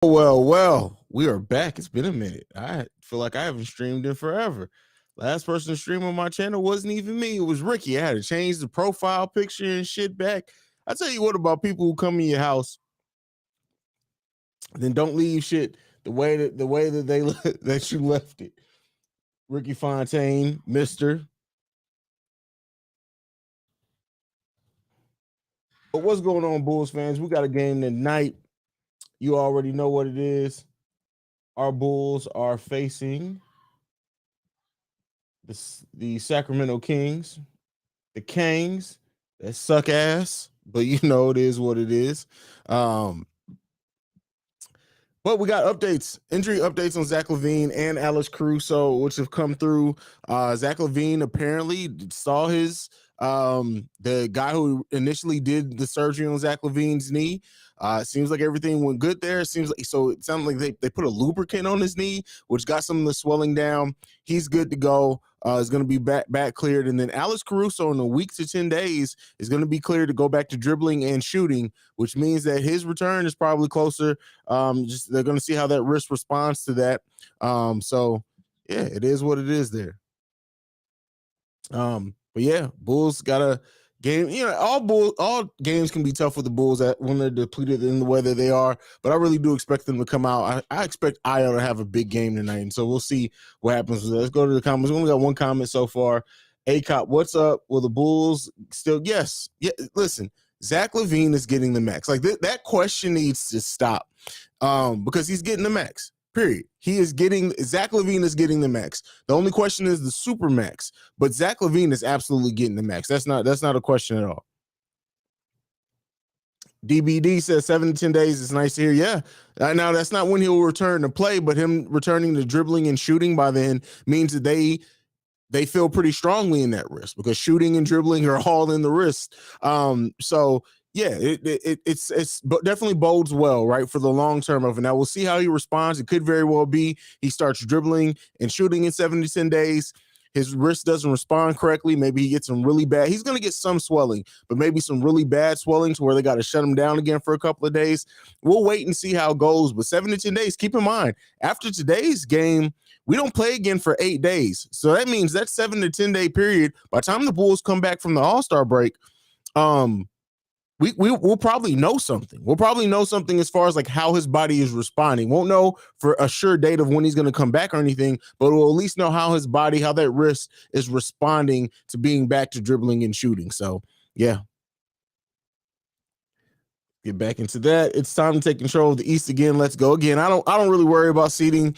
Well, we are back. It's been a minute. I feel like I haven't streamed in forever. Last person to stream on my channel wasn't even me. It was Ricky. I had to change the profile picture and shit back. I tell you what about people who come in your house, then don't leave shit the way that they that you left it. Ricky Fontaine, Mister. But what's going on, Bulls fans? We got a game tonight. You already know what it is. Our Bulls are facing the Sacramento Kings, the Kangs that suck ass, but you know it is what it is. But we got updates, injury updates on Zach LaVine and Alex Caruso, which have come through. Zach LaVine apparently saw his the guy who initially did the surgery on Zach LaVine's knee. Seems like everything went good there. It sounded like they put a lubricant on his knee, which got some of the swelling down. He's good to go. Is going to be back cleared. And then Alex Caruso in a week to 10 days is going to be cleared to go back to dribbling and shooting, which means that his return is probably closer. Just they're going to see how that wrist responds to that. So yeah, it is what it is there. But yeah, Bulls got a game. You know, all games can be tough with the Bulls when they're depleted in the way that they are. But I really do expect them to come out. I expect Ayo to have a big game tonight, and so we'll see what happens. Let's go to the comments. We only got one comment so far. A-Cop, what's up? Will the Bulls still? Yes. Yeah. Listen, Zach LaVine is getting the max. Like that question needs to stop because he's getting the max. Period. Zach LaVine is getting the max. The only question is the super max, but Zach LaVine is absolutely getting the max. That's not a question at all. DBD says 7 to 10 days is nice to hear. Yeah. Now that's not when he'll return to play, but him returning to dribbling and shooting by then means that they feel pretty strongly in that wrist because shooting and dribbling are all in the wrist. So yeah, it's definitely bodes well, right, for the long term of it. Now we'll see how he responds. It could very well be he starts dribbling and shooting in 7 to 10 days. His wrist doesn't respond correctly. Maybe he gets some really bad. He's going to get some swelling, but maybe some really bad swelling to where they got to shut him down again for a couple of days. We'll wait and see how it goes. But 7 to 10 days, keep in mind, after today's game, we don't play again for 8 days. So that means that 7 to 10 day period, by the time the Bulls come back from the All-Star break, we'll probably know something. We'll probably know something as far as like how his body is responding. Won't know for a sure date of when he's going to come back or anything, but we'll at least know how his body, how that wrist is responding to being back to dribbling and shooting. So yeah. Get back into that. It's time to take control of the East again. Let's go again. I don't really worry about seeding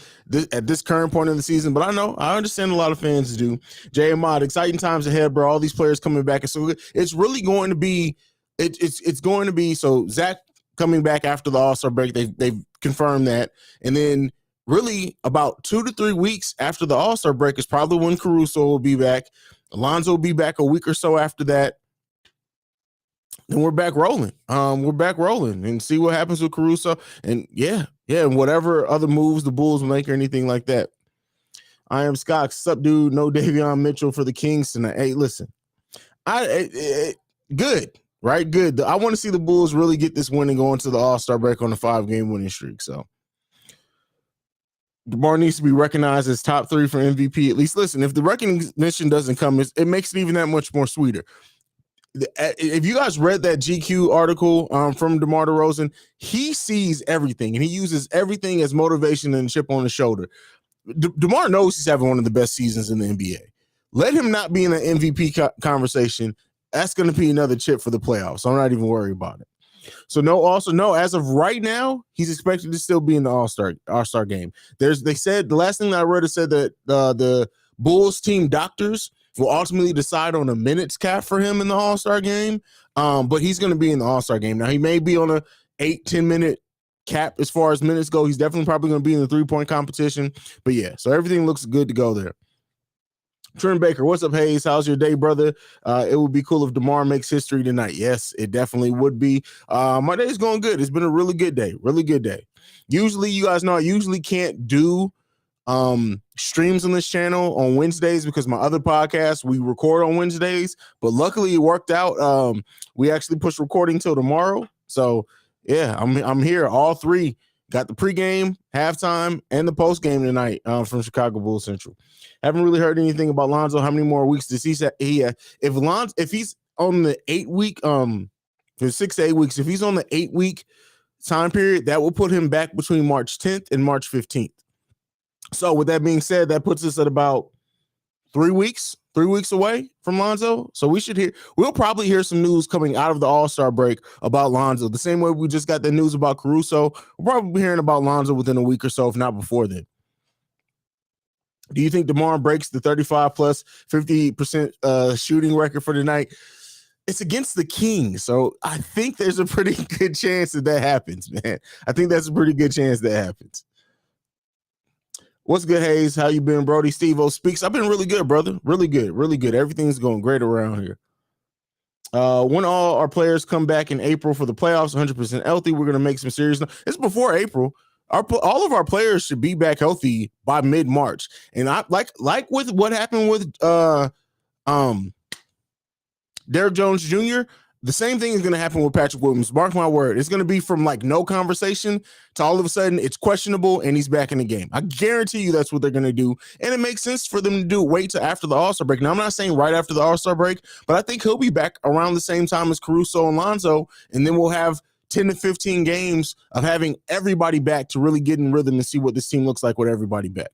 at this current point in the season, but I understand a lot of fans do. Jay Ahmad, exciting times ahead, bro. All these players coming back, and so it's really going to be. It's going to be so Zach coming back after the All-Star break. They've confirmed that, and then really about 2 to 3 weeks after the All-Star break is probably when Caruso will be back. Alonzo will be back a week or so after that. And we're back rolling. And see what happens with Caruso. And and whatever other moves the Bulls make or anything like that. I am Scott. Sup, dude? No Davion Mitchell for the Kings tonight. Hey, listen, good, right? Good. I want to see the Bulls really get this win and go into the All-Star break on a 5-game winning streak. So DeMar needs to be recognized as top 3 for MVP. At least, listen, if the recognition doesn't come, it makes it even that much more sweeter. If you guys read that GQ article from DeMar DeRozan, he sees everything and he uses everything as motivation and a chip on the shoulder. DeMar knows he's having one of the best seasons in the NBA. Let him not be in an MVP conversation. That's going to be another chip for the playoffs. So I'm not even worried about it. So no, as of right now, he's expected to still be in the All-Star game. They said the last thing that I read said that the Bulls team doctors will ultimately decide on a minutes cap for him in the All-Star game. But he's going to be in the All-Star game. Now, he may be on a 8-10 minute cap as far as minutes go. He's definitely probably going to be in the 3-point competition. But yeah, so everything looks good to go there. Trent Baker, what's up, Haize? How's your day, brother? It would be cool if DeMar makes history tonight. Yes, it definitely would be. My day is going good. It's been a really good day. Really good day. Usually, you guys know I usually can't do streams on this channel on Wednesdays because my other podcast, we record on Wednesdays. But luckily, it worked out. We actually pushed recording till tomorrow. So, yeah, I'm here. All 3 Got the pregame, halftime, and the postgame tonight from Chicago Bulls Central. Haven't really heard anything about Lonzo. How many more weeks does he say? If he's on the 8 week, for 6 to 8 weeks, if he's on the 8 week time period, that will put him back between March 10th and March 15th. So with that being said, that puts us at about 3 weeks away from Lonzo. So we'll probably hear some news coming out of the All-Star break about Lonzo. The same way we just got the news about Caruso. We'll probably be hearing about Lonzo within a week or so, if not before then. Do you think DeMar breaks the 35 plus 50% shooting record for tonight? It's against the Kings, so I think there's a pretty good chance that happens, man. I think that's a pretty good chance that happens. What's good, Haize? How you been, Brody? Steve-O speaks. I've been really good, brother. Really good, really good. Everything's going great around here. When all our players come back in April for the playoffs, 100% healthy, we're going to make some serious. It's before April. All of our players should be back healthy by mid-March. And I like with what happened with Derrick Jones Jr., the same thing is going to happen with Patrick Williams. Mark my word. It's going to be from like no conversation to all of a sudden it's questionable and he's back in the game. I guarantee you that's what they're going to do. And it makes sense for them to wait till after the All-Star break. Now, I'm not saying right after the All-Star break, but I think he'll be back around the same time as Caruso and Lonzo. And then we'll have 10 to 15 games of having everybody back to really get in rhythm and see what this team looks like with everybody back.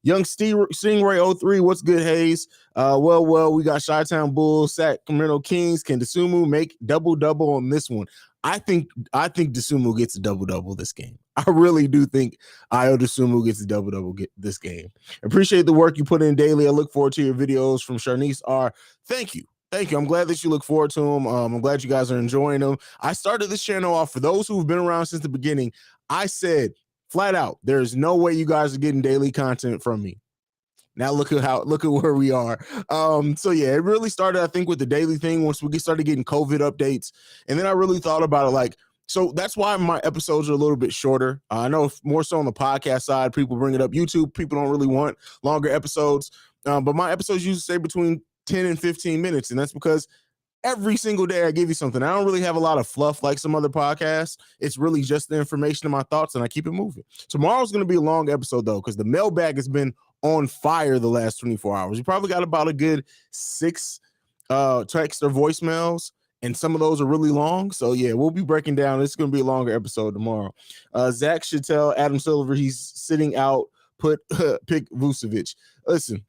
Young Stingray 03, what's good, Haize? Well, we got Chi-Town Bulls, Sacramento Kings. Can Dosunmu make double-double on this one? I think Dosunmu gets a double-double this game. I really do think Ayo Dosunmu gets a double-double this game. Appreciate the work you put in daily. I look forward to your videos from Sharnice R. Thank you. I'm glad that you look forward to them. I'm glad you guys are enjoying them. I started this channel off for those who've been around since the beginning. I said flat out, there's no way you guys are getting daily content from me. Now look at where we are. So yeah, it really started, I think, with the daily thing once we started getting COVID updates. And then I really thought about it like, so that's why my episodes are a little bit shorter. I know more so on the podcast side, people bring it up. YouTube, people don't really want longer episodes. But my episodes usually stay between 10 and 15 minutes. And that's because every single day I give you something. I don't really have a lot of fluff like some other podcasts. It's really just the information and my thoughts, and I keep it moving. Tomorrow's going to be a long episode, though, because the mailbag has been on fire the last 24 hours. You probably got about a good 6 text or voicemails, and some of those are really long. So, yeah, we'll be breaking down. It's going to be a longer episode tomorrow. Zach should tell Adam Silver he's sitting out, pick Vucevic. Listen,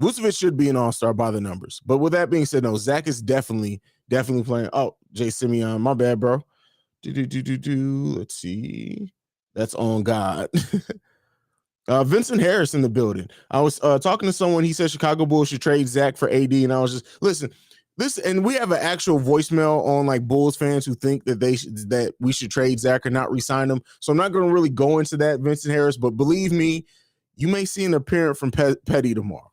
Vucevic should be an all-star by the numbers. But with that being said, no, Zach is definitely playing. Oh, Jay Simeon, my bad, bro. Let's see. That's on God. Vincent Harris in the building. I was talking to someone. He said Chicago Bulls should trade Zach for AD. And I was just, listen, and we have an actual voicemail on like Bulls fans who think that we should trade Zach or not re-sign him. So I'm not going to really go into that, Vincent Harris. But believe me, you may see an appearance from Petty tomorrow.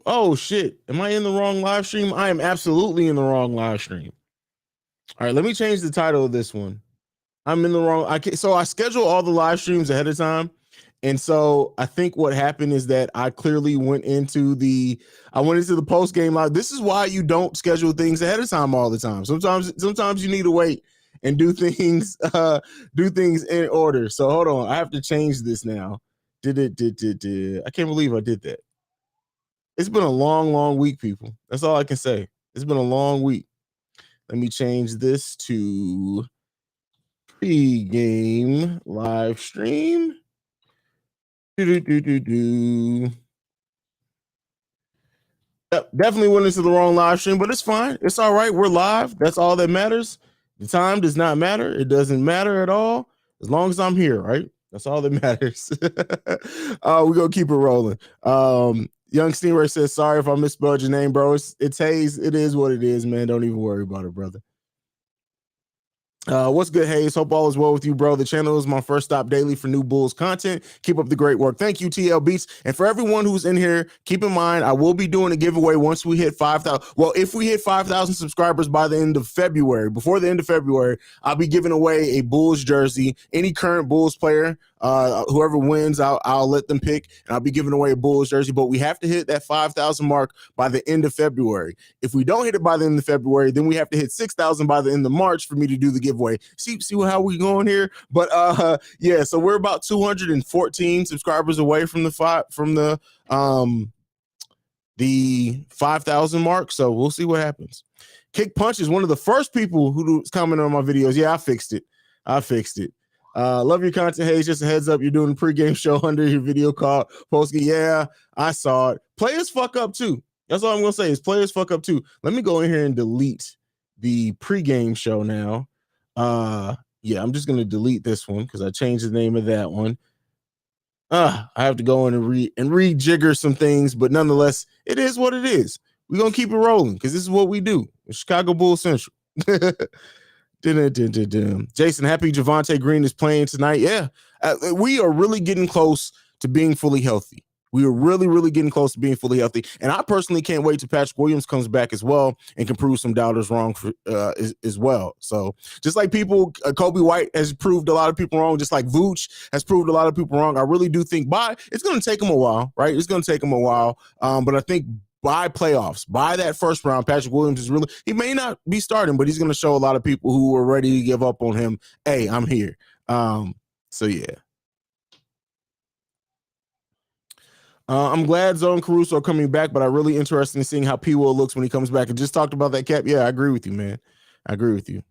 Oh, shit. Am I in the wrong live stream? I am absolutely in the wrong live stream. All right, let me change the title of this one. I'm in the wrong. So I schedule all the live streams ahead of time. And so I think what happened is that I clearly went into the post game live. This is why you don't schedule things ahead of time all the time. Sometimes you need to wait and do things in order. So hold on, I have to change this now. I can't believe I did that. It's been a long week, people. That's all I can say. It's been a long week. Let me change this to pre-game live stream. Yep, definitely went into the wrong live stream, but it's fine. It's all right. We're live. That's all that matters. The time does not matter. It doesn't matter at all. As long as I'm here, right? That's all that matters. We're going to keep it rolling. Young Stingray says, sorry if I misspelled your name, bro. It's Haize. It is what it is, man. Don't even worry about it, brother. What's good, Haize? Hope all is well with you, bro. The channel is my first stop daily for new Bulls content. Keep up the great work. Thank you, TL Beats. And for everyone who's in here, keep in mind, I will be doing a giveaway once we hit 5,000. Well, if we hit 5,000 subscribers by the end of February, before the end of February, I'll be giving away a Bulls jersey. Any current Bulls player Whoever wins, I'll let them pick, and I'll be giving away a Bulls jersey. But we have to hit that 5,000 mark by the end of February. If we don't hit it by the end of February, then we have to hit 6,000 by the end of March for me to do the giveaway. See how we going here? But yeah, so we're about 214 subscribers away from the 5,000 mark. So we'll see what happens. Kick Punch is one of the first people who's commenting on my videos. Yeah, I fixed it. Love your content, Haize. Just a heads up, you're doing a pregame show under your video called Postgame. Yeah, I saw it. Players fuck up too. That's all I'm gonna say is players fuck up too. Let me go in here and delete the pregame show now. Yeah, I'm just gonna delete this one because I changed the name of that one. I have to go in and rejigger some things, but nonetheless, it is what it is. We're gonna keep it rolling because this is what we do. Chicago Bulls Central. Jason, happy Javonte Green is playing tonight. Yeah, we are really getting close to being fully healthy. We are really, really getting close to being fully healthy. And I personally can't wait till Patrick Williams comes back as well and can prove some doubters wrong as well. So just like Coby White has proved a lot of people wrong, just like Vooch has proved a lot of people wrong, I really do think it's going to take him a while, right? It's going to take him a while. But I think by playoffs, by that first round, Patrick Williams is he may not be starting, but he's going to show a lot of people who are ready to give up on him, hey, I'm here. So yeah. I'm glad Zone Caruso are coming back, but I'm really interested in seeing how P. Will looks when he comes back. And just talked about that, Cap. Yeah, I agree with you, man. I agree with you.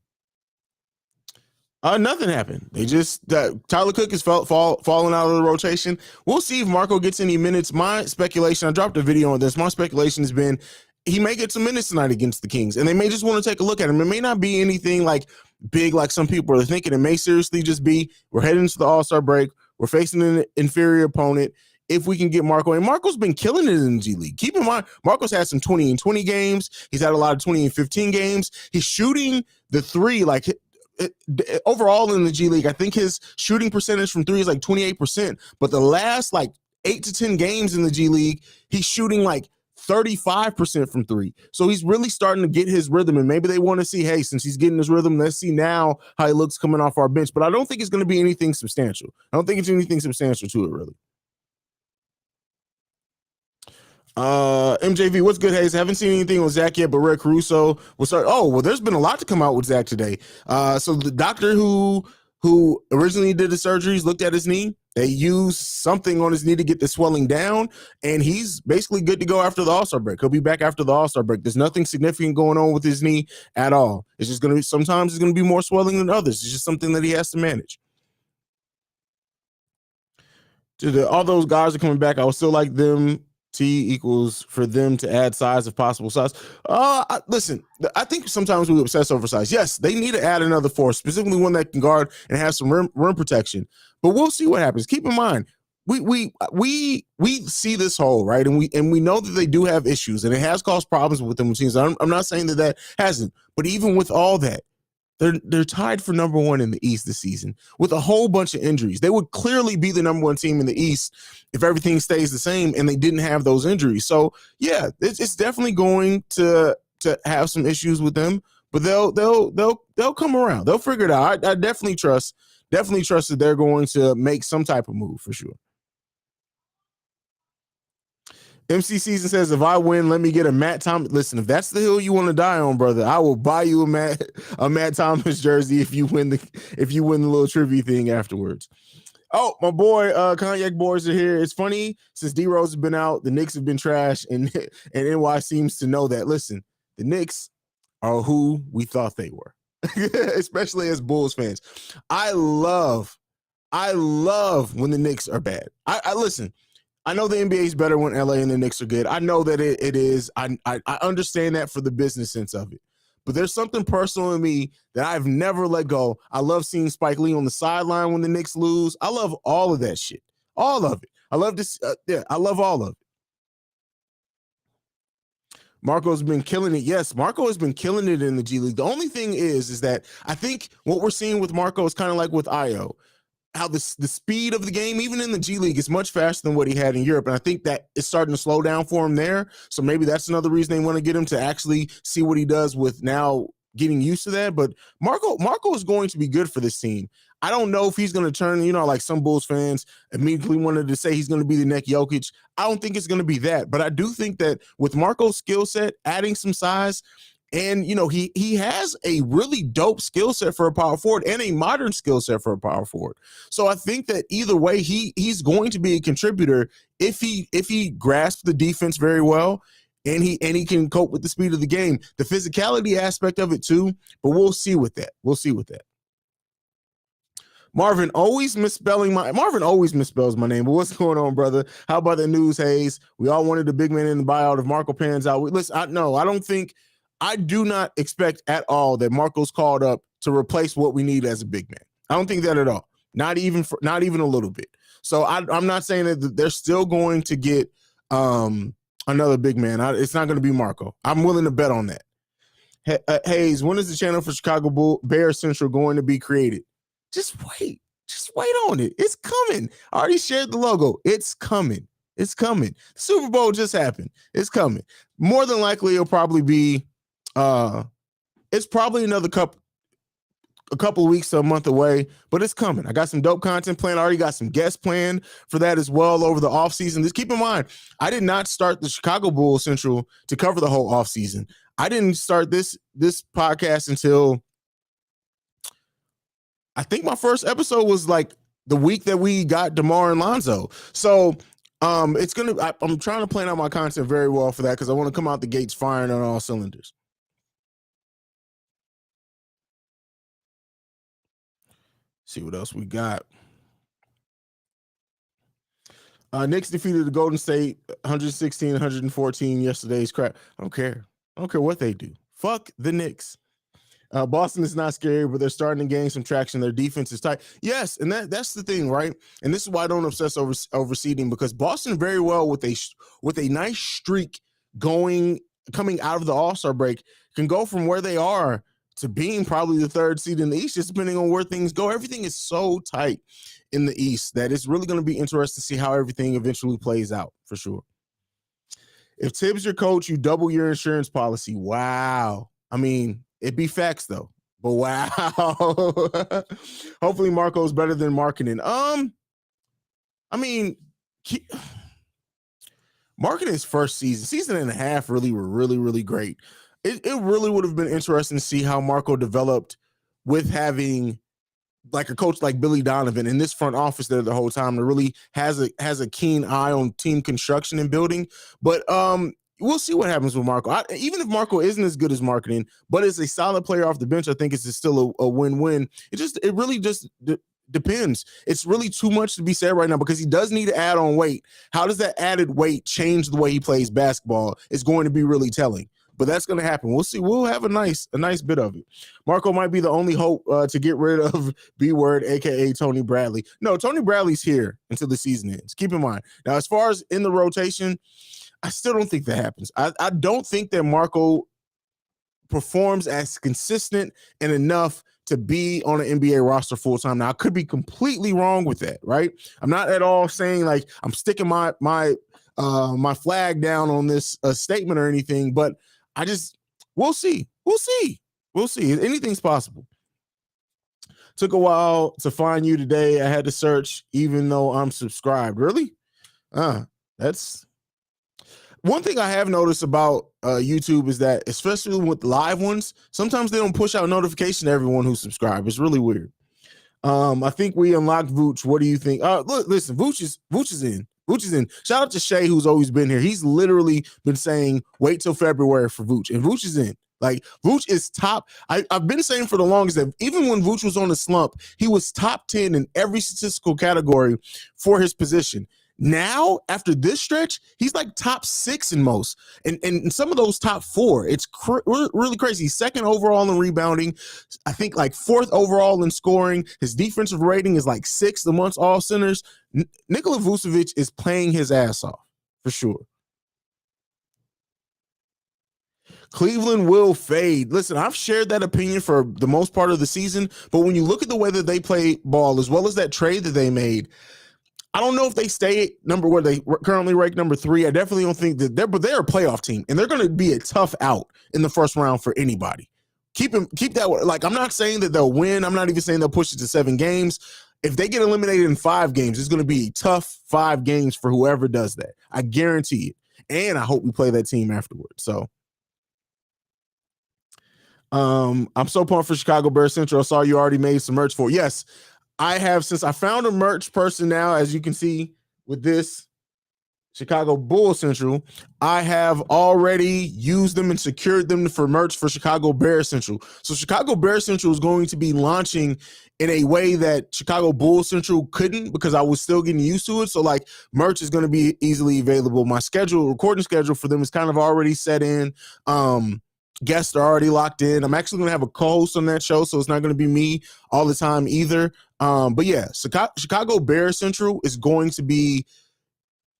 Nothing happened. They just Tyler Cook is falling out of the rotation. We'll see if Marco gets any minutes. My speculation, I dropped a video on this. My speculation has been he may get some minutes tonight against the Kings, and they may just want to take a look at him. It may not be anything like big like some people are thinking. It may seriously just be we're heading into the All-Star break. We're facing an inferior opponent. If we can get Marco, and Marco's been killing it in the G League. Keep in mind, Marco's had some 20 and 20 games. He's had a lot of 20 and 15 games. He's shooting the three like overall in the G League. I think his shooting percentage from three is like 28%. But the last like 8 to 10 games in the G League, he's shooting like 35% from three. So he's really starting to get his rhythm. And maybe they want to see, hey, since he's getting his rhythm, let's see now how he looks coming off our bench. But I don't think it's going to be anything substantial. I don't think it's anything substantial to it, really. MJV, what's good, Haize? Haven't seen anything with Zach yet, but Red Caruso will start. Oh, well, there's been a lot to come out with Zach today. So the doctor who originally did the surgeries looked at his knee. They used something on his knee to get the swelling down, and he's basically good to go after the All-Star break. He'll be back after the All-Star break. There's nothing significant going on with his knee at all. It's just going to be, sometimes it's going to be more swelling than others. It's just something that he has to manage. All those guys are coming back. I would still like them. T equals for them to add size if possible size. Listen, I think sometimes we obsess over size. Yes, they need to add another force, specifically one that can guard and have some rim protection. But we'll see what happens. Keep in mind, we see this hole, right? And we know that they do have issues, and it has caused problems with them teams. I'm not saying that hasn't, but even with all that, they're tied for number one in the East this season with a whole bunch of injuries. They would clearly be the number one team in the East if everything stays the same and they didn't have those injuries. So yeah, it's definitely going to have some issues with them, but they'll come around. They'll figure it out. I definitely trust that they're going to make some type of move for sure. MC Season says, if I win, let me get a Matt Thomas. Listen, if that's the hill you want to die on, brother, I will buy you a Matt Thomas jersey if you win the little trivia thing afterwards. Oh, my boy, Cognac Boys are here. It's funny, since D-Rose has been out, the Knicks have been trash, and NY seems to know that. Listen, the Knicks are who we thought they were, especially as Bulls fans. I love when the Knicks are bad. I listen. I know the NBA is better when LA and the Knicks are good. I know that it is. I understand that for the business sense of it. But there's something personal in me that I've never let go. I love seeing Spike Lee on the sideline when the Knicks lose. I love all of that shit. All of it. I love this. I love all of it. Marco's been killing it. Yes, Marco has been killing it in the G League. The only thing is that I think what we're seeing with Marco is kind of like with Io. How the speed of the game, even in the G League, is much faster than what he had in Europe. And I think that it's starting to slow down for him there. So maybe that's another reason they want to get him to actually see what he does with now getting used to that. But Marco is going to be good for this team. I don't know if he's going to turn, like some Bulls fans immediately wanted to say he's going to be the next Jokic. I don't think it's going to be that. But I do think that with Marco's skill set, adding some size, and, he has a really dope skill set for a power forward and a modern skill set for a power forward. So I think that either way, he's going to be a contributor if he grasps the defense very well and he can cope with the speed of the game, the physicality aspect of it too. But we'll see with that. Marvin always misspells my name. But what's going on, brother? How about the news, Haize? We all wanted the big man in the buyout if Marco pans out. Listen, I do not expect at all that Marco's called up to replace what we need as a big man. I don't think that at all. Not even a little bit. So I'm not saying that they're still going to get another big man. It's not going to be Marco. I'm willing to bet on that. Haize, when is the channel for Chicago Bears Central going to be created? Just wait on it. It's coming. I already shared the logo. It's coming. The Super Bowl just happened. It's coming. More than likely, it'll probably be. It's probably a couple of weeks to a month away, but it's coming. I got some dope content planned. I already got some guests planned for that as well over the offseason. Just keep in mind, I did not start the Chicago Bulls Central to cover the whole offseason. I didn't start this podcast until I think my first episode was like the week that we got DeMar and Lonzo. So I'm trying to plan out my content very well for that because I want to come out the gates firing on all cylinders. See what else we got. Knicks defeated the Golden State 116-114 yesterday's crap. I don't care what they do. Fuck the Knicks. Boston is not scary, but they're starting to gain some traction. Their defense is tight. Yes, and that's the thing, right? And this is why I don't obsess over seeding, because Boston very well with a nice streak coming out of the All-Star break can go from where they are to being probably the third seed in the East, just depending on where things go. Everything is so tight in the East that it's really going to be interesting to see how everything eventually plays out, for sure. If Tibbs your coach, you double your insurance policy. Wow. I mean, it'd be facts though, but wow. Hopefully Marco's better than marketing. Marketing's first season and a half really were really, really great. It really would have been interesting to see how Marco developed with having like a coach like Billy Donovan in this front office there the whole time that really has a keen eye on team construction and building. But we'll see what happens with Marco. Even if Marco isn't as good as marketing, but is a solid player off the bench, I think it's still a win-win. It really just depends. It's really too much to be said right now because he does need to add on weight. How does that added weight change the way he plays basketball? It's going to be really telling. But that's going to happen. We'll see. We'll have a nice bit of it. Marco might be the only hope to get rid of B-word, a.k.a. Tony Bradley. No, Tony Bradley's here until the season ends. Keep in mind. Now, as far as in the rotation, I still don't think that happens. I don't think that Marco performs as consistent and enough to be on an NBA roster full-time. Now, I could be completely wrong with that, right? I'm not at all saying like I'm sticking my flag down on this statement or anything, but we'll see. Anything's possible. Took a while to find you today. I had to search even though I'm subscribed. Really? That's one thing I have noticed about YouTube is that, especially with live ones, sometimes they don't push out notification to everyone who's subscribed. It's really weird. I think we unlocked Vooch. What do you think? Look, listen, Vooch is in. Vooch is in. Shout out to Shay, who's always been here. He's literally been saying, wait till February for Vooch. And Vooch is in. Like, Vooch is top. I've been saying for the longest that even when Vooch was on the slump, he was top 10 in every statistical category for his position. Now, after this stretch, he's like top 6 in most. And some of those top 4. It's really crazy. He's second overall in rebounding. I think like 4th overall in scoring. His defensive rating is like 6th amongst all centers. Nikola Vucevic is playing his ass off, for sure. Cleveland will fade. Listen, I've shared that opinion for the most part of the season, but when you look at the way that they play ball, as well as that trade that they made, I don't know if they stay where they currently rank number 3. I definitely don't think that they're a playoff team, and they're going to be a tough out in the first round for anybody. keep that. Like, I'm not saying that they'll win. I'm not even saying they'll push it to 7 games. If they get eliminated in 5 games, it's going to be a tough 5 games for whoever does that. I guarantee it. And I hope we play that team afterwards. So, I'm so pumped for Chicago Bears Central. I saw you already made some merch for it. Yes, I have, since I found a merch person now, as you can see with this Chicago Bulls Central, I have already used them and secured them for merch for Chicago Bears Central. So Chicago Bears Central is going to be launching in a way that Chicago Bulls Central couldn't, because I was still getting used to it. So like, merch is going to be easily available. My recording schedule for them is kind of already set in. Guests are already locked in. I'm actually going to have a co-host on that show, so it's not going to be me all the time either. But yeah, Chicago Bears Central is going to be,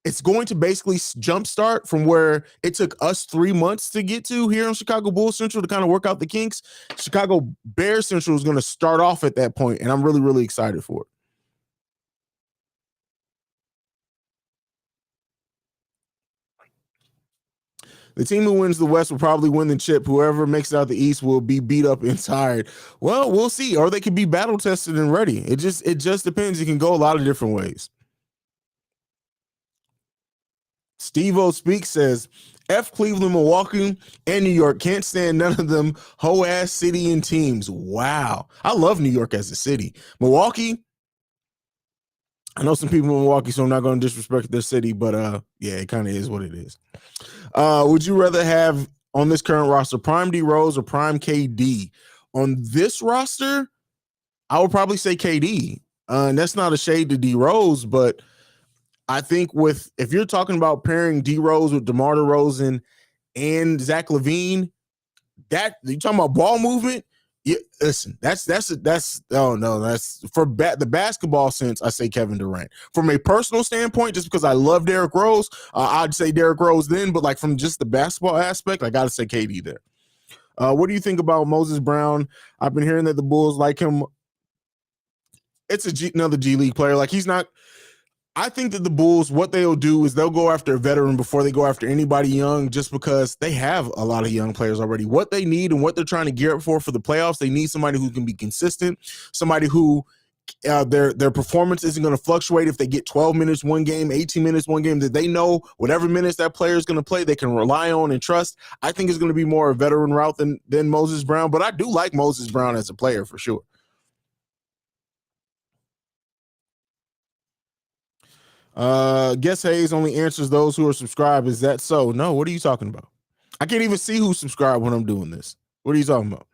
it's going to basically jumpstart from where it took us 3 months to get to here on Chicago Bulls Central to kind of work out the kinks. Chicago Bears Central is going to start off at that point, and I'm really, really excited for it. The team who wins the West will probably win the chip. Whoever makes it out the East will be beat up and tired. Well, we'll see. Or they could be battle tested and ready. It just depends. It can go a lot of different ways. Steve-O Speaks says, F Cleveland, Milwaukee, and New York. Can't stand none of them hoe-ass city and teams. Wow. I love New York as a city. Milwaukee, I know some people in Milwaukee, so I'm not going to disrespect their city, but yeah, it kind of is what it is. Would you rather have on this current roster Prime D Rose or Prime KD? On this roster, I would probably say KD. And that's not a shade to D Rose, but I think if you're talking about pairing D Rose with DeMar DeRozan and Zach LaVine, that you talking about ball movement. Yeah, listen, that's oh no, that's for the basketball sense. I say Kevin Durant. From a personal standpoint, just because I love Derrick Rose, I'd say Derrick Rose then. But like from just the basketball aspect, I gotta say KD there. What do you think about Moses Brown? I've been hearing that the Bulls like him. It's another G League player. Like, he's not. I think that the Bulls, what they'll do is they'll go after a veteran before they go after anybody young, just because they have a lot of young players already. What they need and what they're trying to gear up for the playoffs, they need somebody who can be consistent, somebody who their performance isn't going to fluctuate. If they get 12 minutes one game, 18 minutes one game, that they know whatever minutes that player is going to play, they can rely on and trust. I think it's going to be more a veteran route than Moses Brown, but I do like Moses Brown as a player for sure. Guess Haize only answers those who are subscribed. Is that so? No, what are you talking about? I can't even see who's subscribed when I'm doing this. What are you talking about?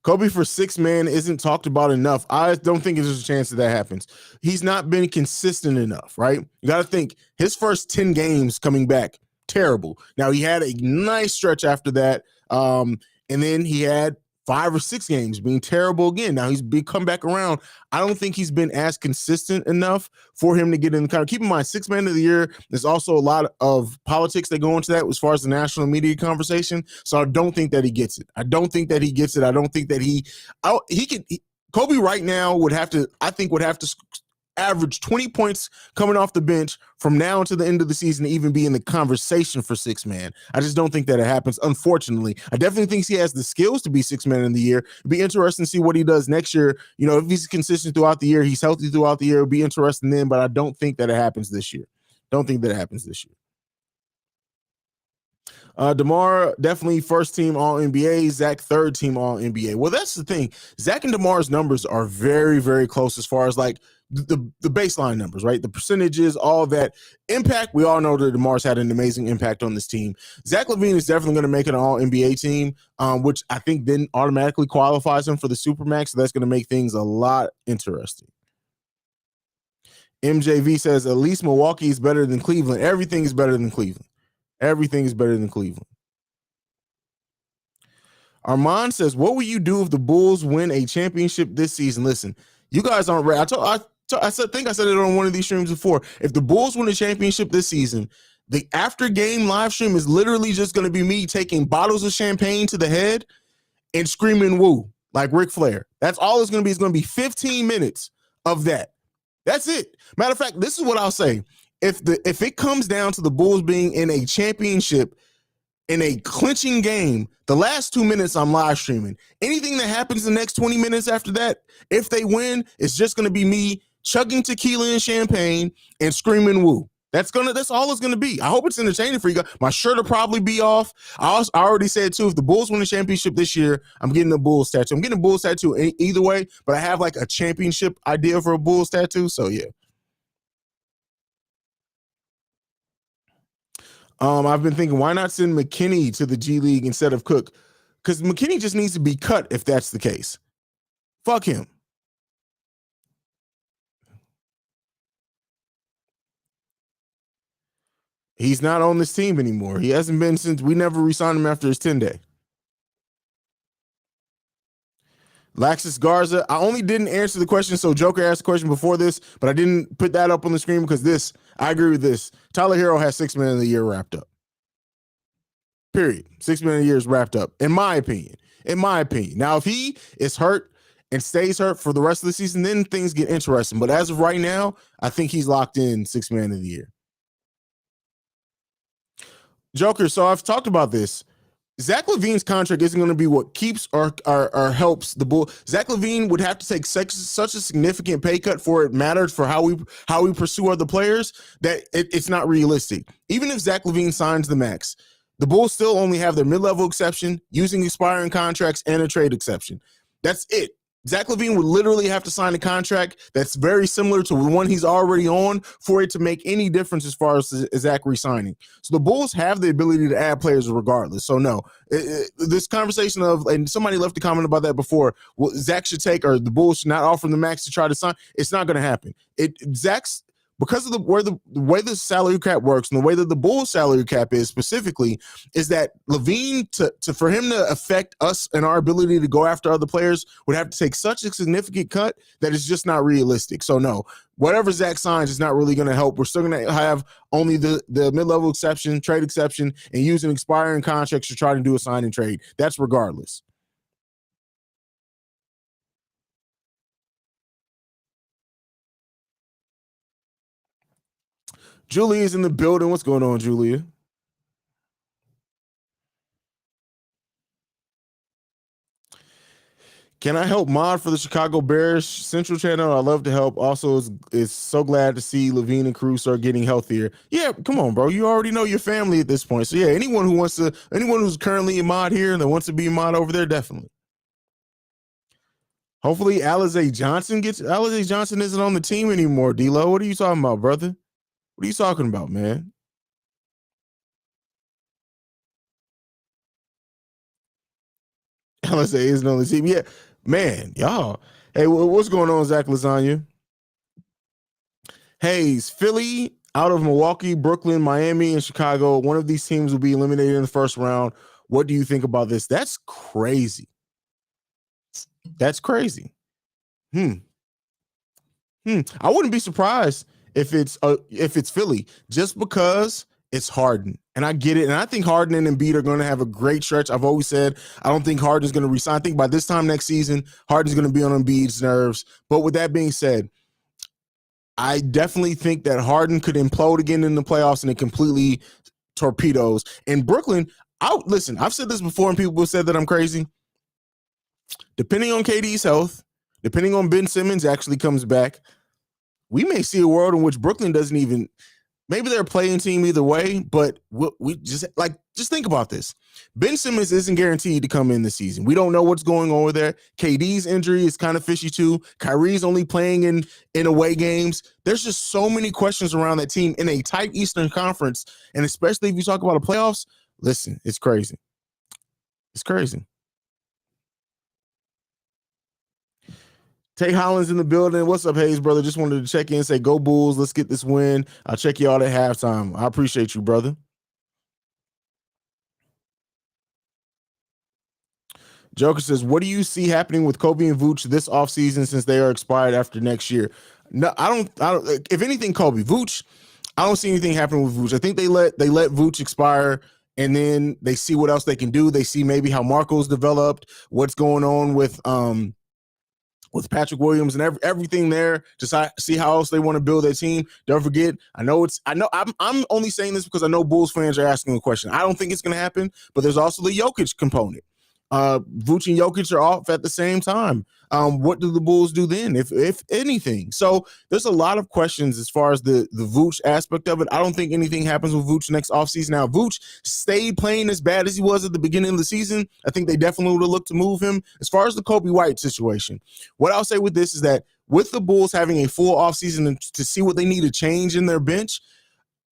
Coby for 6 man isn't talked about enough. I don't think there's a chance that happens. He's not been consistent enough, right? You got to think his first 10 games coming back, terrible. Now, he had a nice stretch after that. And then he had 5 or 6 games being terrible again. Now he's come back around. I don't think he's been as consistent enough for him to get in the kind of, keep in mind, 6 man of the year. There's also a lot of politics that go into that as far as the national media conversation. So I don't think that he gets it. I don't think that he can. Coby right now would have to average 20 points coming off the bench from now until the end of the season to even be in the conversation for 6 man. I just don't think that it happens, unfortunately. I definitely think he has the skills to be 6 man in the year. It'd be interesting to see what he does next year. You know, if he's consistent throughout the year, he's healthy throughout the year, it'll be interesting then, but I don't think that it happens this year. DeMar, definitely first team All NBA. Zach, third team All NBA. Well, that's the thing. Zach and DeMar's numbers are very, very close as far as like the baseline numbers, right? The percentages, all that impact. We all know that DeMar's had an amazing impact on this team. Zach LaVine is definitely going to make an All NBA team, which I think then automatically qualifies him for the Supermax. So that's going to make things a lot interesting. MJV says at least Milwaukee is better than Cleveland. Everything is better than Cleveland. Armand says, what will you do if the Bulls win a championship this season? Listen, you guys aren't ready. I think I said it on one of these streams before. If the Bulls win a championship this season, the after game live stream is literally just going to be me taking bottles of champagne to the head and screaming woo like Ric Flair. That's all it's going to be. It's going to be 15 minutes of that. That's it. Matter of fact, this is what I'll say. If it comes down to the Bulls being in a championship in a clinching game, the last 2 minutes I'm live streaming. Anything that happens the next 20 minutes after that, if they win, it's just going to be me chugging tequila and champagne and screaming woo. That's all it's gonna be. I hope it's entertaining for you guys. My shirt will probably be off. I already said too, if the Bulls win the championship this year, I'm getting a Bulls tattoo. I'm getting a Bulls tattoo either way, but I have like a championship idea for a Bulls tattoo. So yeah. I've been thinking, why not send McKinney to the G League instead of Cook? Because McKinney just needs to be cut if that's the case. Fuck him. He's not on this team anymore. He hasn't been since we never re-signed him after his 10-day. Laxus Garza, I only didn't answer the question, so Joker asked the question before this, but I didn't put that up on the screen because I agree with this. Tyler Hero has 6 Man of the Year wrapped up. Period. 6 Man of the Year is wrapped up, in my opinion. Now, if he is hurt and stays hurt for the rest of the season, then things get interesting. But as of right now, I think he's locked in 6 Man of the Year. Joker, so I've talked about this. Zach LaVine's contract isn't going to be what keeps or helps the Bulls. Zach LaVine would have to take such a significant pay cut for it matters for how we pursue other players that it's not realistic. Even if Zach LaVine signs the max, the Bulls still only have their mid-level exception, using expiring contracts, and a trade exception. That's it. Zach LaVine would literally have to sign a contract that's very similar to the one he's already on for it to make any difference as far as Zach re-signing. So the Bulls have the ability to add players regardless. So no, this conversation of, and somebody left a comment about that before, well, Zach should take, or the Bulls should not offer him the max to try to sign. It's not going to happen. Zach's, because of the way the salary cap works and the way that the Bulls salary cap is specifically, is that LaVine, for him to affect us and our ability to go after other players, would have to take such a significant cut that it's just not realistic. So no, whatever Zach signs is not really going to help. We're still going to have only the mid-level exception, trade exception, and using expiring contracts to try to do a sign and trade. That's regardless. Julia is in the building. What's going on, Julia? Can I help mod for the Chicago Bears Central channel? I love to help. Also, it's so glad to see LaVine and Cruz are getting healthier. Yeah, come on, bro. You already know your family at this point. So yeah, anyone who's currently a mod here and that wants to be a mod over there, definitely. Hopefully, Alize Johnson isn't on the team anymore. D-Lo, what are you talking about, brother? What are you talking about, man? Alize isn't on the team. Yeah, man, y'all. Hey, what's going on, Zach Lasagna? Haize, Philly, out of Milwaukee, Brooklyn, Miami, and Chicago. One of these teams will be eliminated in the first round. What do you think about this? That's crazy. That's crazy. I wouldn't be surprised if it's Philly, just because it's Harden. And I get it. And I think Harden and Embiid are going to have a great stretch. I've always said I don't think Harden's going to resign. I think by this time next season, Harden's going to be on Embiid's nerves. But with that being said, I definitely think that Harden could implode again in the playoffs and it completely torpedoes. And Brooklyn, I've said this before and people said that I'm crazy. Depending on KD's health, depending on Ben Simmons actually comes back, we may see a world in which Brooklyn doesn't even, maybe they're a playing team either way, but we just think about this. Ben Simmons isn't guaranteed to come in this season. We don't know what's going on with there. KD's injury is kind of fishy too. Kyrie's only playing in away games. There's just so many questions around that team in a tight Eastern Conference, and especially if you talk about the playoffs, listen, it's crazy. It's crazy. Tay Hollins in the building. What's up, Haize, brother? Just wanted to check in, say go Bulls. Let's get this win. I'll check you out at halftime. I appreciate you, brother. Joker says, what do you see happening with Coby and Vooch this offseason since they are expired after next year? No, I don't. If anything, Coby, Vooch, I don't see anything happening with Vooch. I think they let Vooch expire and then they see what else they can do. They see maybe how Marco's developed, what's going on with with Patrick Williams and everything there to see how else they want to build their team. Don't forget, I'm only saying this because I know Bulls fans are asking the question. I don't think it's going to happen, but there's also the Jokic component. Vucevic and Jokic are off at the same time. What do the Bulls do then, if anything? So there's a lot of questions as far as the Vooch aspect of it. I don't think anything happens with Vooch next offseason. Now, Vooch stayed playing as bad as he was at the beginning of the season. I think they definitely would have looked to move him. As far as the Coby White situation, what I'll say with this is that with the Bulls having a full offseason to see what they need to change in their bench,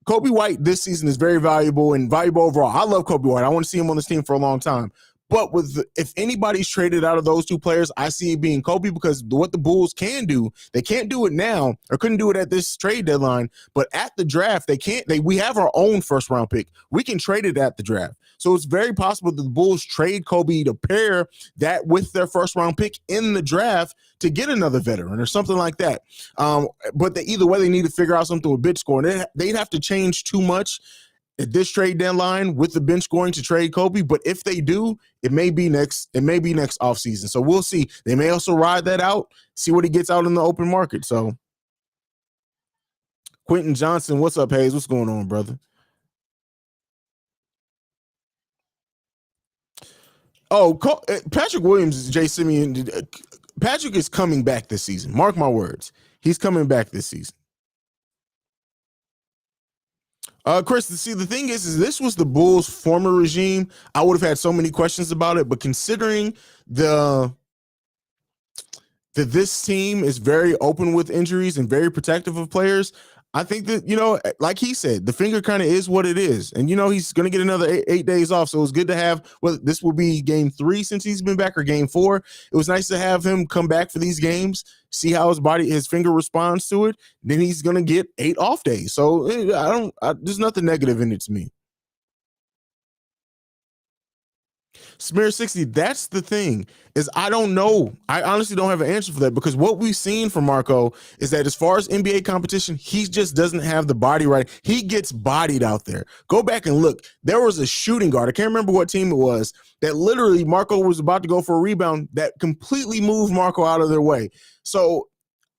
Coby White this season is very valuable and valuable overall. I love Coby White. I want to see him on this team for a long time. But if anybody's traded out of those two players, I see it being Coby, because what the Bulls can do, they can't do it now or couldn't do it at this trade deadline. But at the draft, we have our own first round pick. We can trade it at the draft. So it's very possible that the Bulls trade Coby to pair that with their first round pick in the draft to get another veteran or something like that. But either way, they need to figure out something with bench scoring. They'd have to change too much at this trade deadline with the bench going to trade Coby. But if they do, it may be next offseason. So we'll see. They may also ride that out, see what he gets out in the open market. So Quentin Johnson, what's up, Haize? What's going on, brother? Oh, Patrick Williams, Jay Simeon. Patrick is coming back this season. Mark my words. He's coming back this season. Chris, see, the thing is this was the Bulls' former regime. I would have had so many questions about it, but considering that this team is very open with injuries and very protective of players, I think that, like he said, the finger kind of is what it is. And, he's going to get another 8 days off. So it's good to have, this will be game 3 since he's been back, or game 4. It was nice to have him come back for these games, see how his finger responds to it. Then he's going to get 8 off days. So there's nothing negative in it to me. Smear 60, that's the thing, is I don't know. I honestly don't have an answer for that, because what we've seen from Marco is that as far as NBA competition, he just doesn't have the body right. He gets bodied out there. Go back and look. There was a shooting guard, I can't remember what team it was, that literally Marco was about to go for a rebound that completely moved Marco out of their way. So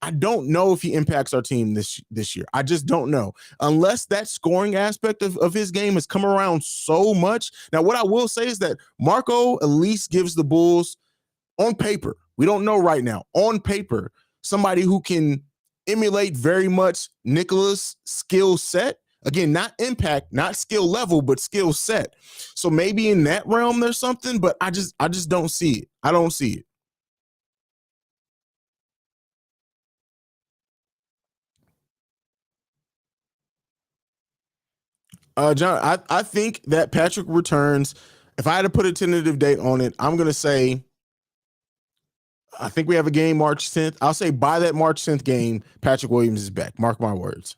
I don't know if he impacts our team this year. I just don't know. Unless that scoring aspect of his game has come around so much. Now, what I will say is that Marco at least gives the Bulls, on paper, we don't know right now, on paper, somebody who can emulate very much Nikola's skill set. Again, not impact, not skill level, but skill set. So maybe in that realm there's something, but I just don't see it. I don't see it. John, I think that Patrick returns. If I had to put a tentative date on it, I'm going to say, I think we have a game March 10th. I'll say by that March 10th game, Patrick Williams is back. Mark my words.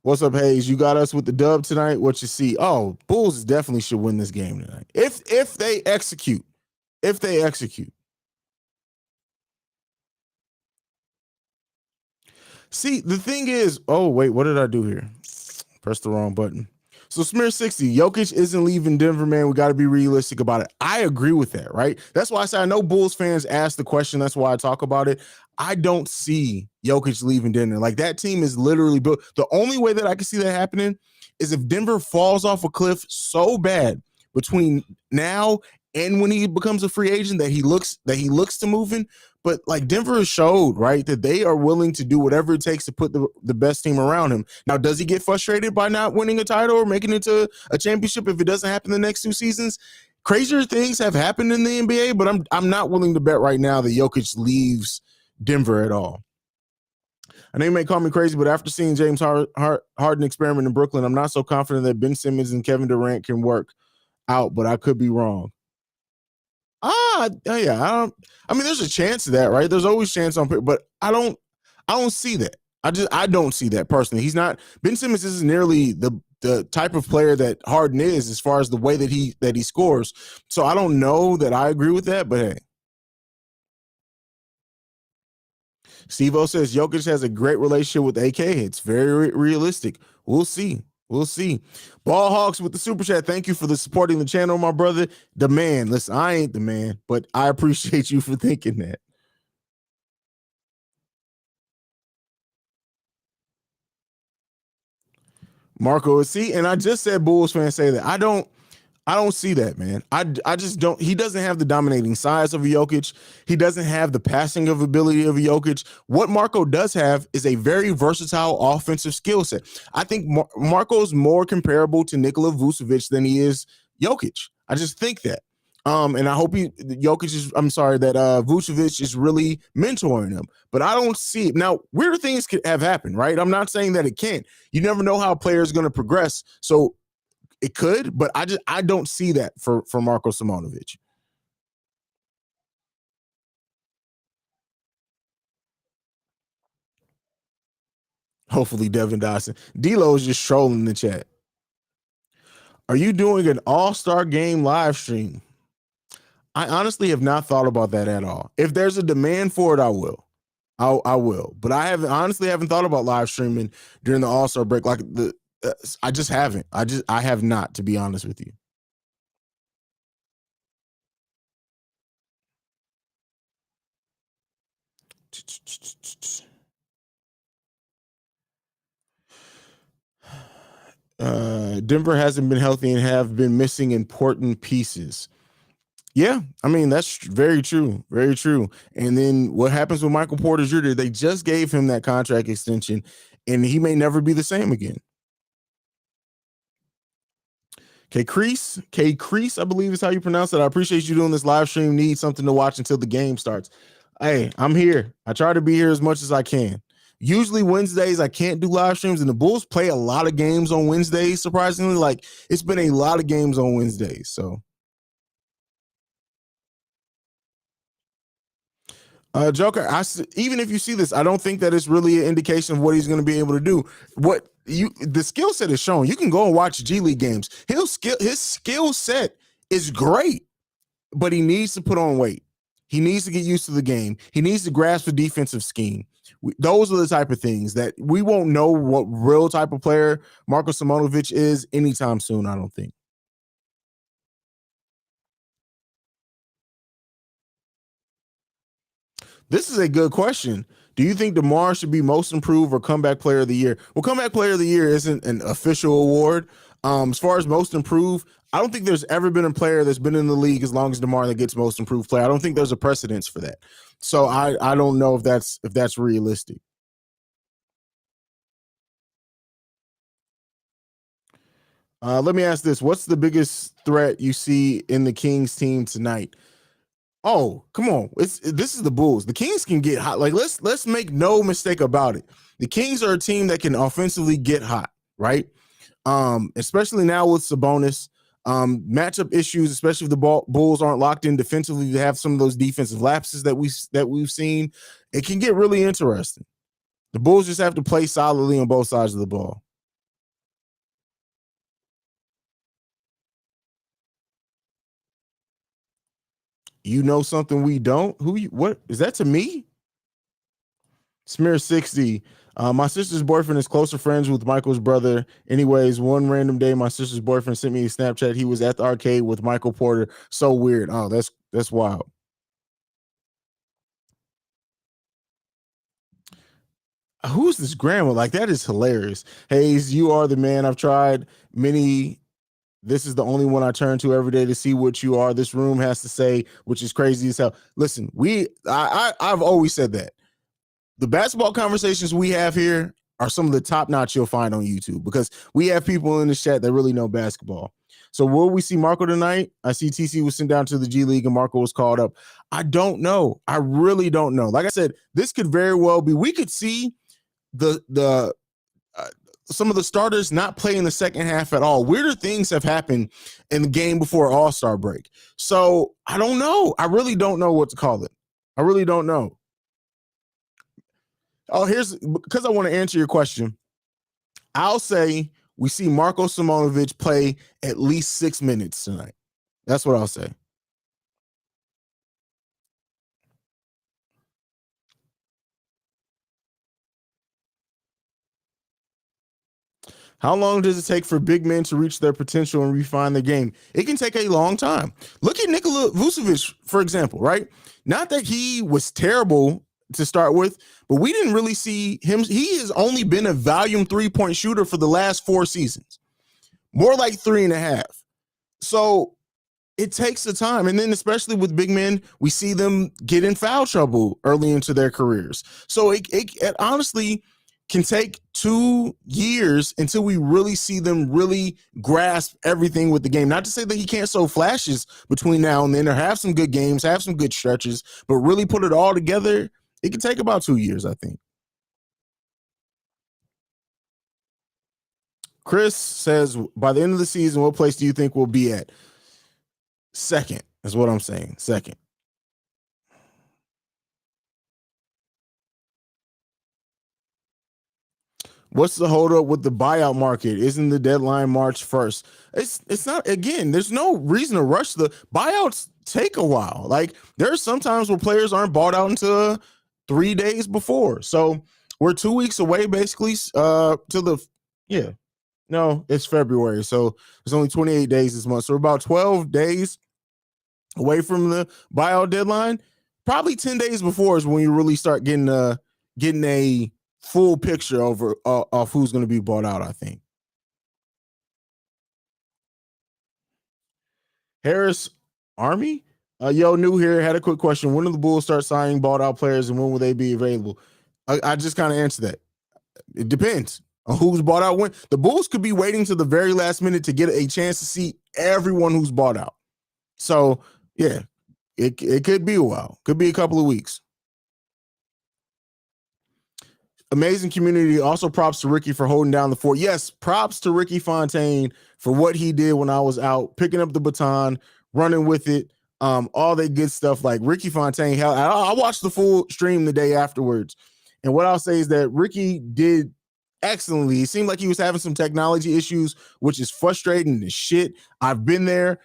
What's up, Haize? You got us with the dub tonight. What you see? Oh, Bulls definitely should win this game tonight. If they execute. If they execute. See, the thing is, oh, wait, what did I do here? Press the wrong button. So Smear 60, Jokic isn't leaving Denver, man. We got to be realistic about it. I agree with that, right? That's why I say I know Bulls fans ask the question. That's why I talk about it. I don't see Jokic leaving Denver. Like, that team is literally built. The only way that I can see that happening is if Denver falls off a cliff so bad between now and when he becomes a free agent that he looks to moving. But like, Denver showed, right, that they are willing to do whatever it takes to put the best team around him. Now, does he get frustrated by not winning a title or making it to a championship if it doesn't happen the next 2 seasons? Crazier things have happened in the NBA, but I'm not willing to bet right now that Jokic leaves Denver at all. I know you may call me crazy, but after seeing James Harden experiment in Brooklyn, I'm not so confident that Ben Simmons and Kevin Durant can work out, but I could be wrong. Yeah. I mean, there's a chance of that, right? There's always chance on, but I don't see that. I don't see that personally. He's not. Ben Simmons isn't nearly the type of player that Harden is as far as the way that he scores. So I don't know that I agree with that, but hey. Steve-O says Jokic has a great relationship with AK. It's very realistic. We'll see. We'll see. Ball Hawks with the super chat. Thank you for the supporting the channel, my brother. The man. Listen, I ain't the man, but I appreciate you for thinking that. Marco, see, and I just said Bulls fans say that. I don't see that, man. I just don't. He doesn't have the dominating size of a Jokic. He doesn't have the passing of ability of a Jokic. What Marco does have is a very versatile offensive skill set. I think Marco's more comparable to Nikola Vucevic than he is Jokic. I just think that. And I hope Vucevic is really mentoring him, but I don't see it. Now, weird things could have happened, right? I'm not saying that it can't. You never know how a player is going to progress. So it could, but I don't see that for Marko Simonovic. Hopefully, Devin Dotson. D'Lo is just trolling the chat. Are you doing an all-star game live stream? I honestly have not thought about that at all. If there's a demand for it, I will. I will. But I haven't thought about live streaming during the all-star break. I just haven't. I have not, to be honest with you. Denver hasn't been healthy and have been missing important pieces. Yeah, I mean, that's very true. Very true. And then what happens with Michael Porter Jr.? They just gave him that contract extension, and he may never be the same again. K Crease, I believe is how you pronounce it. I appreciate you doing this live stream. Need something to watch until the game starts. Hey, I'm here. I try to be here as much as I can. Usually Wednesdays I can't do live streams, and the Bulls play a lot of games on Wednesdays. Surprisingly, like it's been a lot of games on Wednesdays. So, Joker, even if you see this, I don't think that it's really an indication of what he's going to be able to do. The skill set is shown. You can go and watch G League games. His skill set is great, but he needs to put on weight. He needs to get used to the game. He needs to grasp the defensive scheme. Those are the type of things that we won't know what real type of player Marko Simonovic is anytime soon, I don't think. This is a good question. Do you think DeMar should be most improved or comeback player of the year? Well, comeback player of the year isn't an official award. As far as most improved, I don't think there's ever been a player that's been in the league as long as DeMar that gets most improved player. I don't think there's a precedence for that. So I don't know if that's realistic. Let me ask this: what's the biggest threat you see in the Kings team tonight? Oh, come on! This is the Bulls. The Kings can get hot. Like let's make no mistake about it. The Kings are a team that can offensively get hot, right? Especially now with Sabonis. Matchup issues, especially if the Bulls aren't locked in defensively, to have some of those defensive lapses that we've seen. It can get really interesting. The Bulls just have to play solidly on both sides of the ball. You know something we don't? What is that to me? Smear 60. My sister's boyfriend is closer friends with Michael's brother. Anyways, one random day, my sister's boyfriend sent me a Snapchat. He was at the arcade with Michael Porter. So weird. Oh, that's wild. Who's this grandma? Like, that is hilarious. Haize, you are the man. I've tried many. This is the only one I turn to every day to see what you are. This room has to say, which is crazy as hell. Listen, I've always said that the basketball conversations we have here are some of the top notch you'll find on YouTube, because we have people in the chat that really know basketball. So will we see Marco tonight? I see TC was sent down to the G League and Marco was called up. I don't know. I really don't know. Like I said, this could very well be. We could see the some of the starters not play in the second half at all. Weirder things have happened in the game before All-Star break. So I don't know. I really don't know what to call it. I really don't know. Oh, because I want to answer your question. I'll say we see Marko Simonovic play at least 6 minutes tonight. That's what I'll say. How long does it take for big men to reach their potential and refine their game? It can take a long time. Look at Nikola Vucevic, for example, right? Not that he was terrible to start with, but we didn't really see him. He has only been a volume 3-point shooter for the last 4 seasons, more like 3.5. So it takes the time. And then, especially with big men, we see them get in foul trouble early into their careers. So it honestly can take 2 years until we really see them really grasp everything with the game. Not to say that he can't show flashes between now and then or have some good games, have some good stretches, but really put it all together, it can take about 2 years, I think. Chris says, by the end of the season, what place do you think we'll be at? Second is what I'm saying. Second. What's the holdup with the buyout market? Isn't the deadline March 1st? It's not, again, there's no reason to rush. The buyouts take a while. Like, there's sometimes where players aren't bought out until 3 days before. So we're 2 weeks away basically to the, yeah. No, it's February. So there's only 28 days this month. So we're about 12 days away from the buyout deadline. Probably 10 days before is when you really start getting a full picture over of who's going to be bought out, I think. Harris Army? Yo, new here. Had a quick question. When do the Bulls start signing bought out players and when will they be available? I just kind of answered that. It depends on who's bought out when. The Bulls could be waiting to the very last minute to get a chance to see everyone who's bought out. So, yeah, it could be a while. Could be a couple of weeks. Amazing community. Also, props to Ricky for holding down the fort. Yes, props to Ricky Fontaine for what he did when I was out, picking up the baton, running with it, all that good stuff. Like Ricky Fontaine, hell, I watched the full stream the day afterwards. And what I'll say is that Ricky did excellently. It seemed like he was having some technology issues, which is frustrating as shit. I've been there.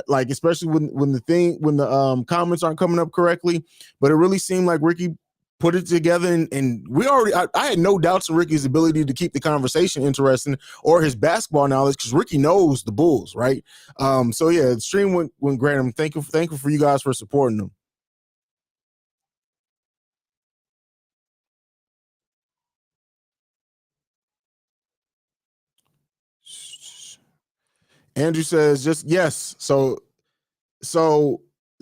Like, especially when the comments aren't coming up correctly. But it really seemed like Ricky put it together, and we already I had no doubts in Ricky's ability to keep the conversation interesting or his basketball knowledge, because Ricky knows the Bulls, right? So yeah, the stream went great. I'm thankful for you guys for supporting them. Andrew says, just yes. So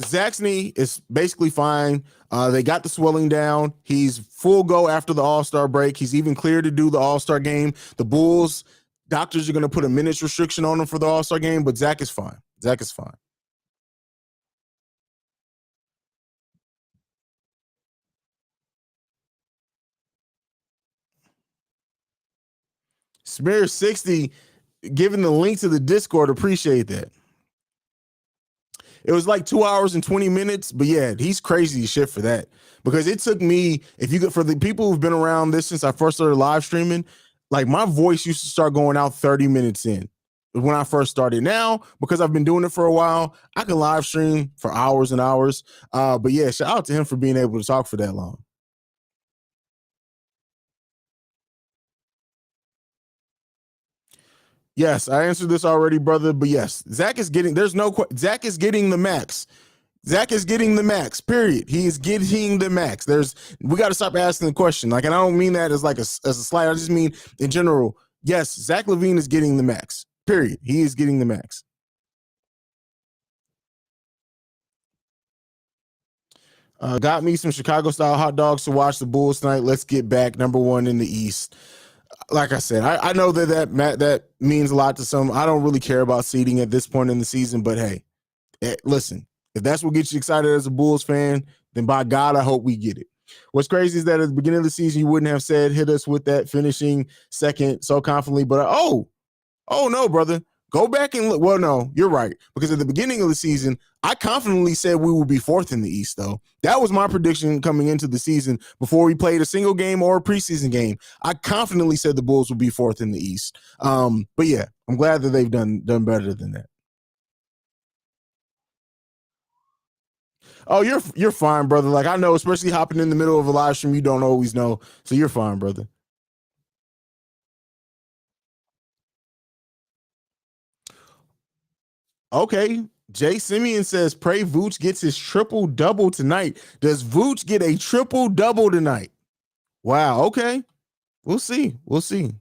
Zach's knee is basically fine. They got the swelling down. He's full go after the All-Star break. He's even cleared to do the All-Star game. The Bulls doctors are going to put a minutes restriction on him for the All-Star game, but Zach is fine. Zach is fine. Smear 60, giving the link to the Discord. Appreciate that. It was like 2 hours and 20 minutes, but yeah, he's crazy as shit for that. Because it took me, for the people who've been around this since I first started live streaming, like my voice used to start going out 30 minutes in when I first started. Now, because I've been doing it for a while, I can live stream for hours and hours. But yeah, shout out to him for being able to talk for that long. Yes, I answered this already, brother. But yes, Zach is getting the max. Zach is getting the max, period. He is getting the max. We got to stop asking the question. Like, and I don't mean that as like as a slight. I just mean in general. Yes, Zach LaVine is getting the max, period. He is getting the max. Got me some Chicago style hot dogs to watch the Bulls tonight. Let's get back number one in the East. Like I said, I know that means a lot to some. I don't really care about seeding at this point in the season, but hey, listen, if that's what gets you excited as a Bulls fan, then by God, I hope we get it. What's crazy is that at the beginning of the season, you wouldn't have said hit us with that finishing second so confidently, but oh no, brother. Go back and look. Well, no, you're right. Because at the beginning of the season, I confidently said we would be fourth in the East, though. That was my prediction coming into the season before we played a single game or a preseason game. I confidently said the Bulls would be fourth in the East. But yeah, I'm glad that they've done better than that. Oh, you're fine, brother. Like, I know, especially hopping in the middle of a live stream, you don't always know. So you're fine, brother. Okay. Jay Simeon says, pray Vooch gets his triple double tonight. Does Vooch get a triple double tonight? Wow. Okay. We'll see. We'll see.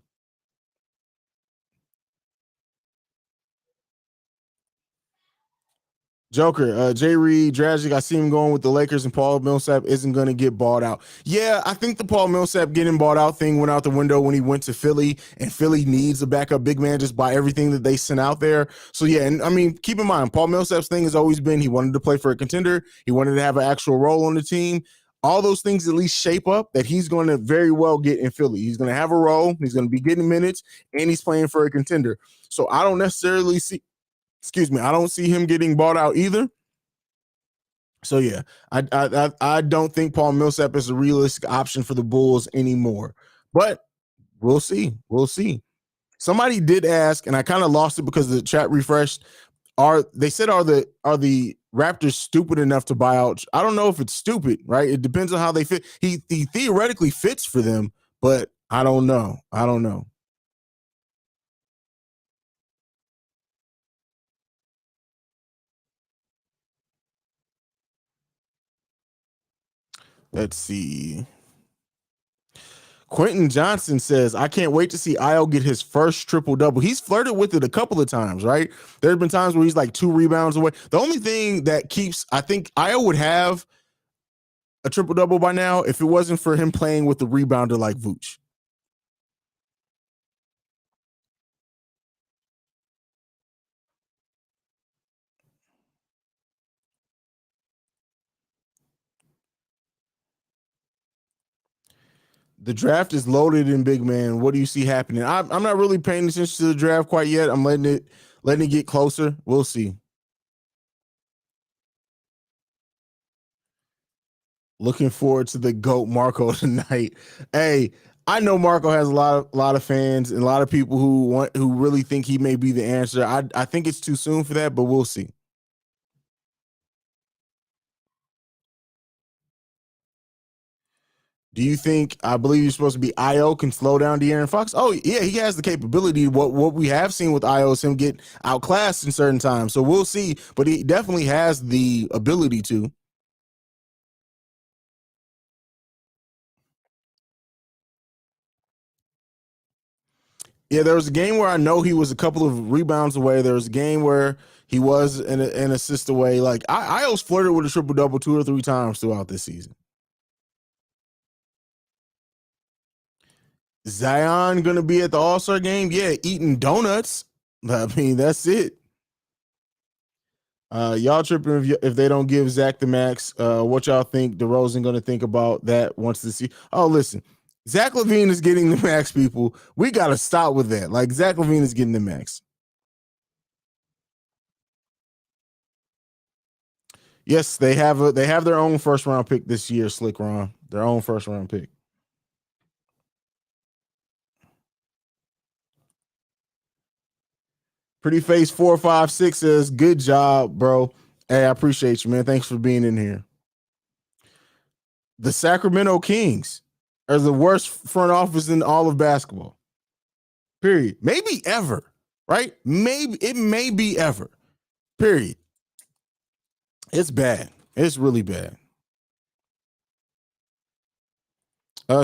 Joker, Jay Reed, Dragic, I see him going with the Lakers, and Paul Millsap isn't going to get bought out. Yeah, I think the Paul Millsap getting bought out thing went out the window when he went to Philly, and Philly needs a backup big man just by everything that they sent out there. So, yeah, and I mean, keep in mind, Paul Millsap's thing has always been he wanted to play for a contender, he wanted to have an actual role on the team. All those things at least shape up that he's going to very well get in Philly. He's going to have a role, he's going to be getting minutes, and he's playing for a contender. So, I don't necessarily see. I don't see him getting bought out either. So yeah, I don't think Paul Millsap is a realistic option for the Bulls anymore. But we'll see. We'll see. Somebody did ask, and I kind of lost it because the chat refreshed. Are the Raptors stupid enough to buy out? I don't know if it's stupid, right? It depends on how they fit. He theoretically fits for them, but I don't know. I don't know. Let's see. Quentin Johnson says, I can't wait to see Io get his first triple double. He's flirted with it a couple of times, right? There have been times where he's like 2 rebounds away. The only thing that keeps, I think Io would have a triple double by now if it wasn't for him playing with the rebounder like Vooch. The draft is loaded in big man. What do you see happening? I'm not really paying attention to the draft quite yet. I'm letting it get closer. We'll see. Looking forward to the GOAT Marco tonight. Hey, I know Marco has a lot of fans and a lot of people who really think he may be the answer. I think it's too soon for that, but we'll see. Do you think, I believe you're supposed to be Io can slow down De'Aaron Fox? Oh yeah, he has the capability. What we have seen with Io is him get outclassed in certain times. So we'll see, but he definitely has the ability to. Yeah, there was a game where I know he was a couple of rebounds away. There was a game where he was an assist away. Like Io's flirted with a triple double 2 or 3 times throughout this season. Zion gonna be at the All-Star game? Yeah, eating donuts. I mean, that's it. Y'all tripping if they don't give Zach the max. What y'all think DeRozan gonna think about that once the see? Oh, listen, Zach LaVine is getting the max. People, we gotta stop with that. Like Zach LaVine is getting the max. Yes, they have their own first round pick this year. Slick Ron, their own first round pick. Pretty face 456 says, "Good job, bro. Hey, I appreciate you, man. Thanks for being in here." The Sacramento Kings are the worst front office in all of basketball. Period. Maybe ever. Right? Maybe it may be ever. Period. It's bad. It's really bad.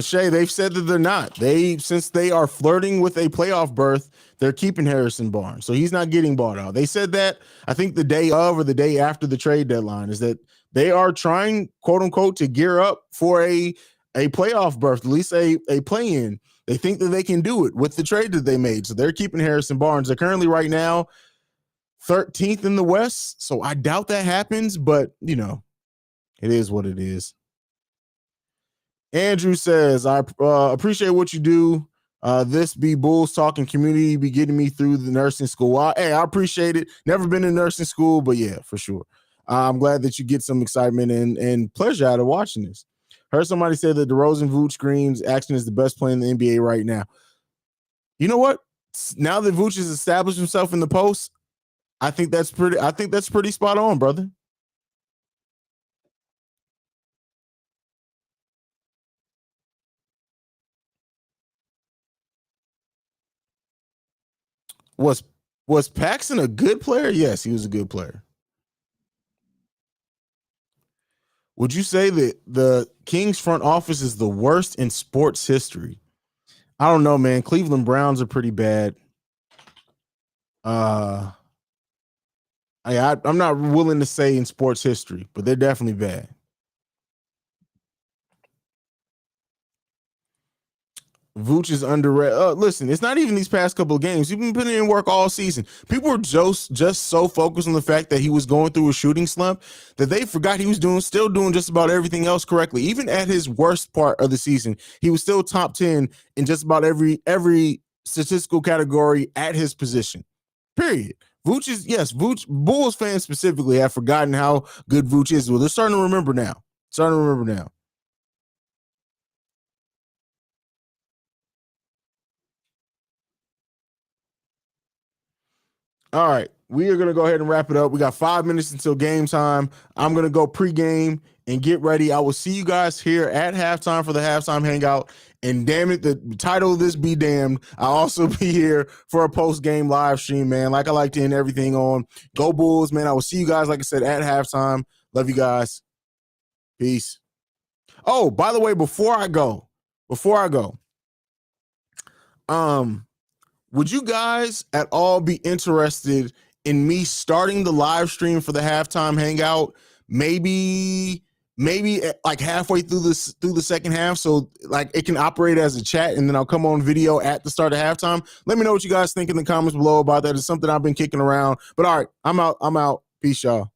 Shay, they've said that they're not. Since they are flirting with a playoff berth, they're keeping Harrison Barnes, so he's not getting bought out. They said that I think the day of or the day after the trade deadline is that they are trying, quote unquote, to gear up for a playoff berth, at least a play in. They think that they can do it with the trade that they made, so they're keeping Harrison Barnes. They're currently right now 13th in the West, so I doubt that happens. But it is what it is. Andrew says, I appreciate what you do. This be Bulls talking community be getting me through the nursing school. I appreciate it. Never been in nursing school, but yeah, for sure. I'm glad that you get some excitement and pleasure out of watching this. Heard somebody say that DeRozan Vooch screams Action is the best player in the NBA right now. You know what? Now that Vooch has established himself in the post, I think that's pretty spot on, brother. What's Was Paxson a good player? Yes, he was a good player. Would you say that the Kings front office is the worst in sports history? I don't know, man. Cleveland Browns are pretty bad. I'm not willing to say in sports history, but they're definitely bad. Vooch is underrated. Listen, it's not even these past couple of games. He's been putting in work all season. People were just so focused on the fact that he was going through a shooting slump that they forgot he was still doing just about everything else correctly. Even at his worst part of the season, he was still top 10 in just about every statistical category at his position. Period. Vooch, Bulls fans specifically have forgotten how good Vooch is. Well, they're starting to remember now. All right, we are going to go ahead and wrap it up. We got 5 minutes until game time. I'm going to go pregame and get ready. I will see you guys here at halftime for the halftime hangout. And damn it, the title of this be damned. I'll also be here for a post-game live stream, man. Like I like to end everything on. Go Bulls, man. I will see you guys, like I said, at halftime. Love you guys. Peace. Oh, by the way, before I go, would you guys at all be interested in me starting the live stream for the halftime hangout? Maybe like halfway through the second half, so like it can operate as a chat, and then I'll come on video at the start of halftime. Let me know what you guys think in the comments below about that. It's something I've been kicking around. But all right, I'm out. Peace, y'all.